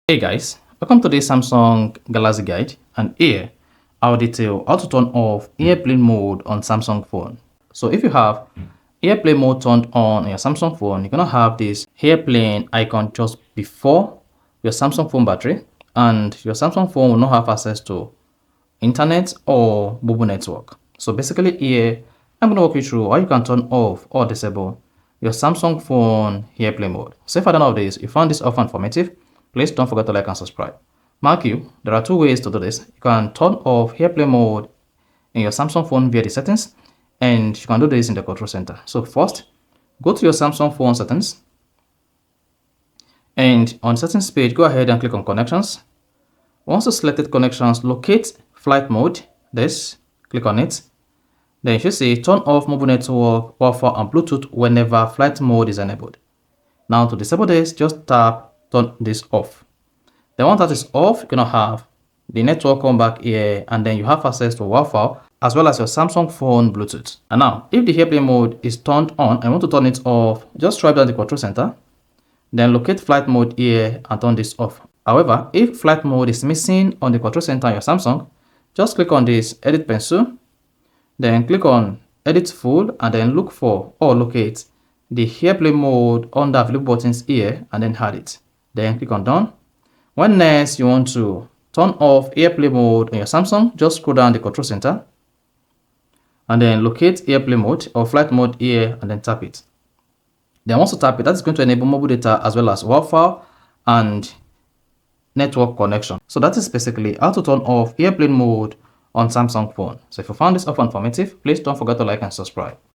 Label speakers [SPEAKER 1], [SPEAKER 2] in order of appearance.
[SPEAKER 1] Hey guys, welcome to this Samsung Galaxy guide, and here I'll detail how to turn off airplane mode on Samsung phone. So if you have airplane mode turned on your Samsung phone, you're gonna have this airplane icon just before your Samsung phone battery, and your Samsung phone will not have access to internet or mobile network. So basically here, I'm gonna walk you through how you can turn off or disable your Samsung phone airplane mode. So if I don't know this, if you found this often informative, please don't forget to like and subscribe. Mark you, there are two ways to do this. You can turn off airplane mode in your Samsung phone via the settings, and you can do this in the control center. So first, go to your Samsung phone settings, and on settings page, go ahead and click on connections. Once you selected connections, locate flight mode. Click on it. Then you should say turn off mobile network, Wi-Fi, and Bluetooth whenever flight mode is enabled. Now to disable this, just tap turn this off. Then once that is off, you're gonna have the network come back here, and then you have access to Wi-Fi as well as your Samsung phone Bluetooth. And now, if the airplane mode is turned on and want to turn it off, just swipe down the control center, then locate flight mode here and turn this off. However, if flight mode is missing on the control center on your Samsung, just click on this edit pencil, then click on edit full, and then look for or locate the airplane mode under available buttons here, and then add it. Then click on done. When next you want to turn off airplane mode on your Samsung, just scroll down the control center and then locate airplane mode or flight mode here, and then tap it. Then once you tap it, that's going to enable mobile data as well as Wi-Fi and network connection. So that is basically how to turn off airplane mode on Samsung phone. So if you found this often informative, please don't forget to like and subscribe.